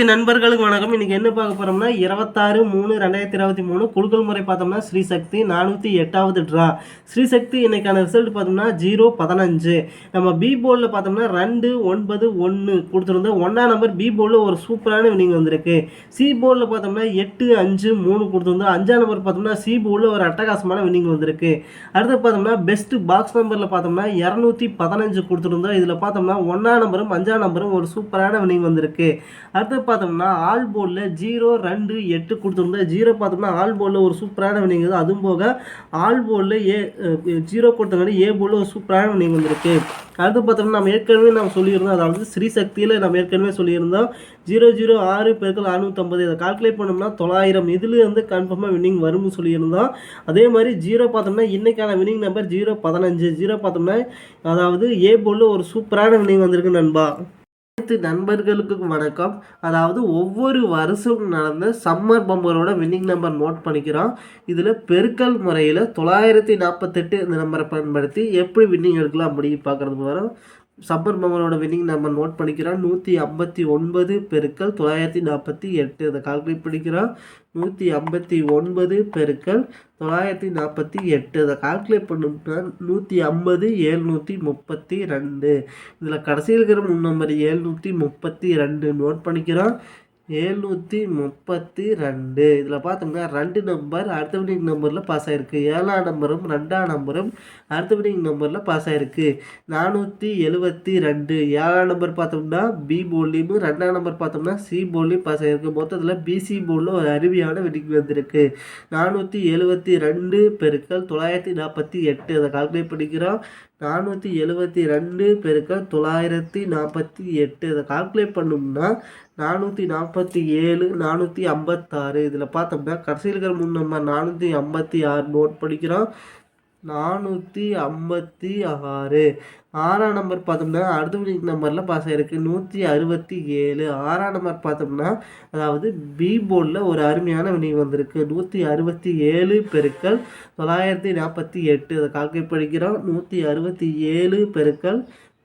நண்பர்களுக்கு வணக்கம். இன்னைக்கு என்ன பார்க்க போறோம்னா 26/3/2023 குலுக்கல் முறை பார்த்தோம்னா ஸ்ரீசக்தி 408வது ட்ரா. ஸ்ரீசக்தி இன்னைக்கான ரிசல்ட் பார்த்தோம்னா 0-15. நம்ம பி போர்டில் பார்த்தோம்னா 2-9-1 கொடுத்துருந்தோம். ஒன்றாம் நம்பர் பி போர்டில் ஒரு சூப்பரான வினிங் வந்திருக்கு. சி போர்டில் பார்த்தோம்னா 8-5-3 கொடுத்துருந்தோம். அஞ்சாம் நம்பர் பார்த்தோம்னா சி போர்டில் ஒரு அட்டகாசமான வினிங் வந்திருக்கு. அடுத்து பார்த்தோம்னா பெஸ்ட் பாக்ஸ் நம்பரில் பார்த்தோம்னா 215 கொடுத்துருந்தோம். இதில் பார்த்தோம்னா ஒன்றாம் நம்பரும் அஞ்சாம் நம்பரும் ஒரு சூப்பரான வினிங் வந்திருக்கு. அடுத்து பார்த்தோம்னா ஆல் போர்டில் 0-2-8 கொடுத்துருந்தோம். 0 பார்த்தோம்னா ஆல் போர்டில் ஒரு சூப்பரான வினிங். அதுவும் போக ஆல் போர்டில் 0 கொடுத்தங்காட்டி ஏ போர்டில் ஒரு சூப்பரான வினிங் வந்திருக்கு. அடுத்து பார்த்தோம்னா நம்ம ஏற்கனவே சொல்லியிருந்தோம், அதாவது ஸ்ரீசக்தியில் நம்ம ஏற்கனவே சொல்லியிருந்தோம் 006 × 650 இதை கால்குலேட் பண்ணோம்னா 900 இதில் வந்து கன்ஃபார்மாக வினிங் வரும்னு சொல்லியிருந்தோம். அதே மாதிரி 0 பார்த்தோம்னா இன்னைக்கான வினிங் நம்பர் 0-15. 0 பார்த்தோம்னா அதாவது ஏ போர்டில் ஒரு சூப்பரான வினிங் வந்திருக்கு நண்பா. நண்பர்களுக்கு வணக்கம். அதாவது ஒவ்வொரு வருஷம் நடந்த சம்மர் பம்பரோட வின்னிங் நம்பர் நோட் பண்ணிக்கிறோம். இதில் பெருக்கல் முறையில் 948 இந்த நம்பரை பயன்படுத்தி எப்படி வின்னிங் எடுக்கலாம் அப்படின்னு பார்க்குறது வரும். சம்மர் பம்பரோட வின்னிங் நம்பர் நோட் பண்ணிக்கிறோம். 159 × 948 இதை கால்குலேட் பண்ணிக்கிறோம். 159 × 948 இதை கால்குலேட் பண்ணோம்னா 150 732. இதில் கடைசியில் இருக்கிற நம்பர் 732 நோட் பண்ணிக்கிறோம். 732 இதில் பார்த்தோம்னா 2 நம்பர் அடுத்த வினிங் நம்பரில் பாஸ் ஆகிருக்கு. 7ஆம் நம்பரும் 2ஆம் நம்பரும் அடுத்த வினிங் நம்பரில் பாஸ் ஆகிருக்கு. 472 7ஆம் நம்பர் பார்த்தோம்னா பி போர்ட்லேயும் 2ஆம் நம்பர் பார்த்தோம்னா சி போர்ட்லேயும் பாஸ் ஆகிருக்கு. மொத்தத்தில் பிசி போர்டில் ஒரு அருமையான வினிங் வந்திருக்கு. 472 × 948 அதை கால்குலேட் பண்ணிக்கிறோம். 472 × 948 இதை கால்குலேட் பண்ணோம்னா 447 456. இதில் பார்த்தோம்னா கடைசியில் இருக்கிற 3 நம்பர் 456 நோட் பண்ணிக்கிறோம். 456 6ஆம் நம்பர் பார்த்தோம்னா அடுத்த வினிங் நம்பரில் பாஸ் ஆகிருக்கு. 167 6ஆம் நம்பர் பார்த்தோம்னா அதாவது பி போர்டில் ஒரு அருமையான வினிங் வந்திருக்கு. 167 × 948 இதை கால்குலேட் பண்ணிக்கிறோம். 167 ×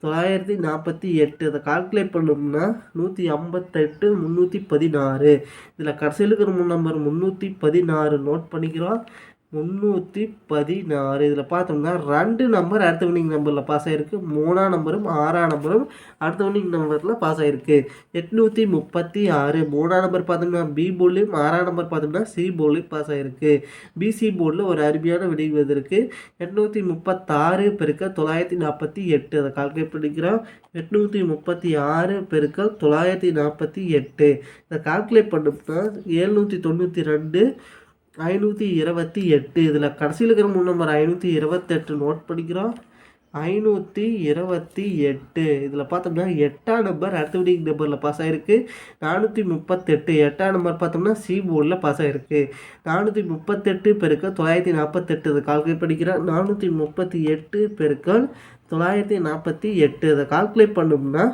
948 அதை கால்குலேட் பண்ணோம்னா 158 316. இதில் கடைசியில் இருக்கிற 3 நம்பர் 316 நோட் பண்ணிக்கிறோம். 316 இதில் பார்த்தோம்னா 2 நம்பர் அடுத்த வினிங் நம்பரில் பாஸ் ஆகிருக்கு. 3ஆம் நம்பரும் 6ஆம் நம்பரும் அடுத்த வினிங் நம்பரில் பாஸ் ஆகிருக்கு. 836 3ஆம் நம்பர் பார்த்தோம்னா பி போர்ட்லேயும் 6ஆம் நம்பர் பார்த்தோம்னா சி போர்ட்லேயும் பாஸ் ஆகிருக்கு. பிசி போர்டில் ஒரு அருமையான வினிங் வந்திருக்கு. 836 × 948 அதை கால்குலேட் பண்ணிக்கிறோம். 836 × 948 இதை கால்குலேட் பண்ணோம்னா 792 528. இதில் கடைசியில் இருக்கிற 3 நம்பர் 528 நோட் பண்ணிக்கிறோம். 528 இதில் பார்த்தோம்னா 8ஆம் நம்பர் அடுத்த வினிங் நம்பரில் பாஸ் ஆகிருக்கு. 438 8ஆம் நம்பர் பார்த்தோம்னா சி போர்டில் பாஸ் ஆகிருக்கு. 438 × 948 இதை கால்குலேட் பண்ணிக்கிறோம். 438 × 948 இதை கால்குலேட் பண்ணோம்னா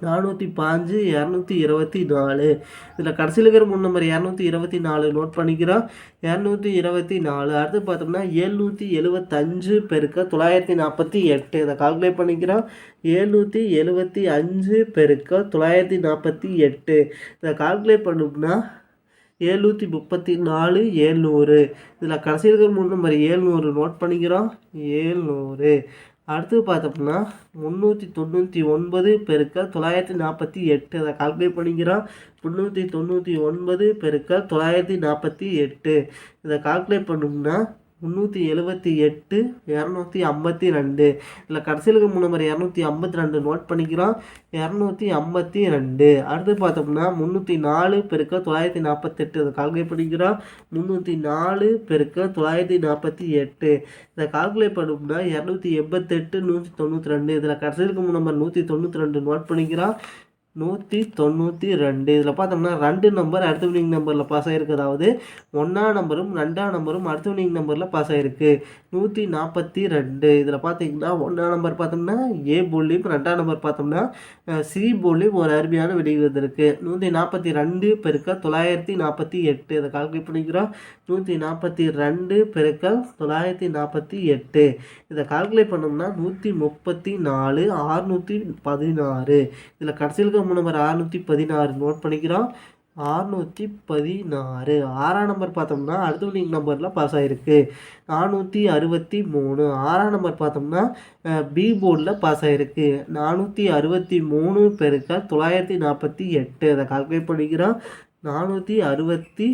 405 224. இதில் கடைசியில் இருக்கிற 3 நம்பர் 224 நோட் பண்ணிக்கிறோம். 224 அடுத்து பார்த்தோம்னா 775 × 948 இதை கால்குலேட் பண்ணிக்கிறோம். 775 × 948 இதை கால்குலேட் பண்ணோம்னா 734 700. இதில் கடைசியில் இருக்கிற 3 நம்பர் 700 நோட் பண்ணிக்கிறோம். 700 அடுத்து பார்த்தோம்னா 399 × 948 அதை கால்குலேட் பண்ணிக்கிறோம். 399 × 948 இதை கால்குலேட் பண்ணோம்னா 378 252. இதில் கடைசியில் இருக்க 3 நம்பர் 252 நோட் பண்ணிக்கிறோம். 252 அடுத்து பார்த்தோம்னா 304 × 948 இதை கால்குலேட் பண்ணிக்கிறோம். 304 × 948 இதை கால்குலேட் பண்ணோம்னா 288 192. இதில் கடைசியில் இருக்க 3 நம்பர் 192 நோட் பண்ணிக்கிறோம். 192 இதில் பார்த்தோம்னா 2 நம்பர் அடுத்த வினிங் நம்பரில் பாஸ் ஆகிருக்கு. அதாவது 1ஆம் நம்பரும் 2ஆம் நம்பரும் அடுத்த வினிங் நம்பரில் பாஸ் ஆகிருக்கு. 142 இதில் பார்த்தீங்கன்னா 1ஆம் நம்பர் பார்த்தோம்னா ஏ போர்ட்லேயும் 2ஆம் நம்பர் பார்த்தோம்னா சி போர்ட்லேயும் ஒரு அருமையான வினிங் வந்திருக்கு. 142 × 948 இதை கால்குலேட் பண்ணிக்கிறோம். 142 பெருக்கல் 948. இதை கால்குலேட் பண்ணோம்னா 134 616. இதில் கடைசியில் இருக்க நம்பர் 616 நோட் பண்ணிக்கிறோம். 616. 6ஆம் நம்பர் பார்த்தோம்னா அடுத்த வினிங் நம்பரில் பாஸ் ஆகிருக்கு. 463. 6ஆம் நம்பர் பார்த்தோம்னா பி போர்டில் பாஸ் ஆகிருக்கு. 463 பெருக்கல் 948. அதை கால்குலேட் பண்ணிக்கிறோம். 463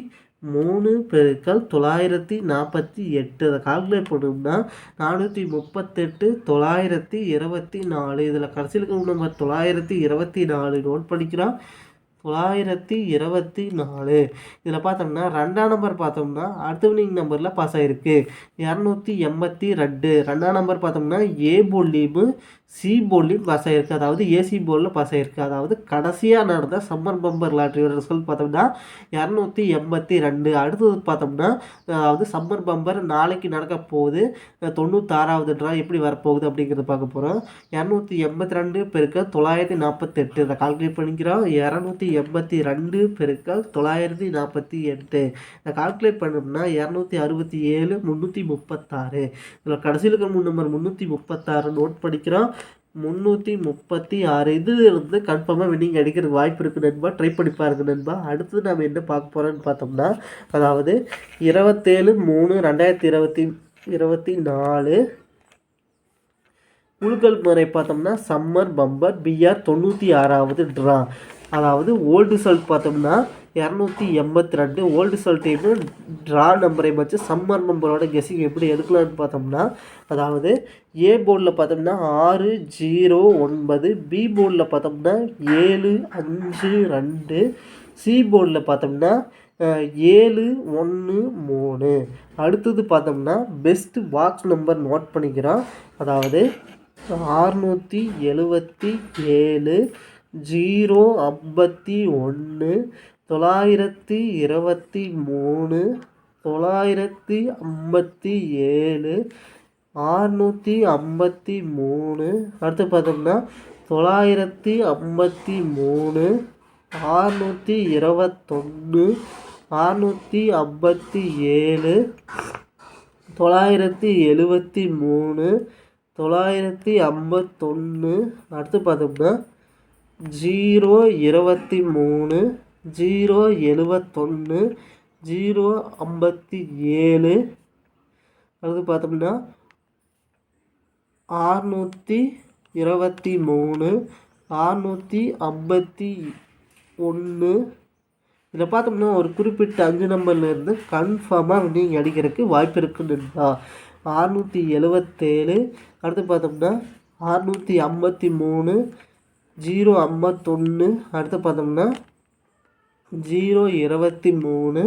பெருக்கல் 948. அதை கால்குலேட் பண்ணோம்னா 438 924. இதில் கடைசியில் இருக்க நம்பர் 924 நோட் பண்ணிக்கிறோம். 924. இதில் பார்த்தோம்னா 2ஆம் நம்பர் பார்த்தோம்னா அடுத்த வினிங் நம்பரில் பாஸ் ஆகிருக்கு. 282. 2ஆம் நம்பர் பார்த்தோம்னா ஏ போர்ட்லேயும் சி போர்ட்லேயும் பாஸ் ஆகிருக்கு. அதாவது ஏசி போர்டில் பாஸ் ஆகிருக்கு. அதாவது கடைசியாக நடந்த சம்மர் பம்பர் லாட்ரியோட ரிசல்ட் பார்த்தோம்னா 282. அடுத்தது பார்த்தோம்னா அதாவது சம்மர் பம்பர் நாளைக்கு நடக்க போகுது. 96வது ட்ரா எப்படி வரப்போகுது அப்படிங்கிறத பார்க்க போகிறோம். 282 பெருக்கல் 948. அதை கால்குலேட் பண்ணிக்கிறோம். 282 பெருக்கல் 948. இதை கால்குலேட் பண்ணோம்னா 267 336. இதில் கடைசியில் இருக்கிற நம்பர் 336 நோட் பண்ணிக்கிறோம். 336. இதிலிருந்து கன்ஃபார்மாக வின்னிங் அடிக்கிறதுக்கு வாய்ப்பு இருக்குது நண்பா. ட்ரை பண்ணி பாருங்க நண்பா. அடுத்து நம்ம என்ன பார்க்க போகிறோன்னு பார்த்தோம்னா அதாவது 27/3/2024 குலுக்கல் முறை பார்த்தோம்னா சம்மர் பம்பர் பிஆர் 96வது ட்ரா. அதாவது ஓல்டு ரிசல்ட் பார்த்தோம்னா 282. ஓல்டு ரிசல்ட்டையும் ட்ரா நம்பரை வச்சு சம்மர் பம்பரோட கெஸிங் எப்படி எடுக்கலான்னு பார்த்தோம்னா அதாவது ஏ போர்டில் பார்த்தோம்னா 609. பி போர்டில் பார்த்தோம்னா 752. சி போர்டில் பார்த்தோம்னா 713. அடுத்தது பார்த்தோம்னா பெஸ்ட் பாக்ஸ் நம்பர் நோட் பண்ணிக்கிறோம். அதாவது 677 051 923 957 653. அடுத்து பார்த்தோம்னா 953 621 657 973 951. அடுத்து பார்த்தோம்னா 023 071 057. அடுத்து பார்த்தோம்னா 623 651. இதில் பார்த்தோம்னா ஒரு குறிப்பிட்ட 5 நம்பர்லேருந்து கன்ஃபார்மாக வின்னிங் அடிக்கிறதுக்கு வாய்ப்பு இருக்குதுப்பா. 677. அடுத்து பார்த்தோம்னா 653 051. அடுத்து பார்த்தோம்னா 023.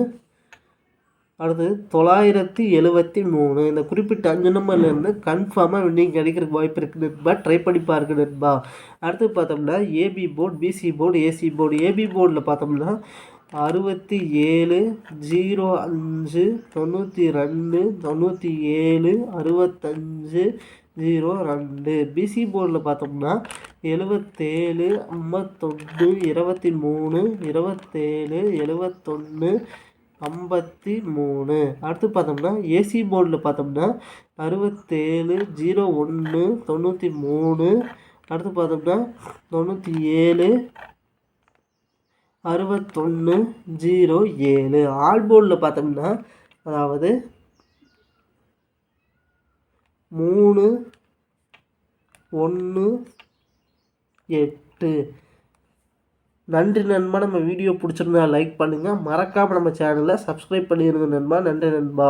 அடுத்து 973. இந்த குறிப்பிட்ட 5 நம்பர்லேருந்து கன்ஃபார்மாக வின்னிங் கிடைக்கிறதுக்கு வாய்ப்பு இருக்குது நண்பா. ட்ரை பண்ணி பாருங்க நண்பா. அடுத்து பார்த்தோம்னா AB board PC board AC board. AB போர்டில் பார்த்தோம்னா 67 05 92 97 65 02. பிசி போர்டில் பார்த்தோம்னா 77 51 23 27 71 53. அடுத்து பார்த்தோம்னா ஏசி போர்டில் பார்த்தோம்னா 67 01 93. அடுத்து பார்த்தோம்னா 97 61 07. ஆல் போர்டில் பார்த்தோம்னா அதாவது 3 1 8. நன்றி நண்பா. நம்ம வீடியோ பிடிச்சிருந்தா லைக் பண்ணுங்கள். மறக்காமல் நம்ம சேனலை சப்ஸ்கிரைப் பண்ணிடுங்க நண்பா. நன்றி நண்பா.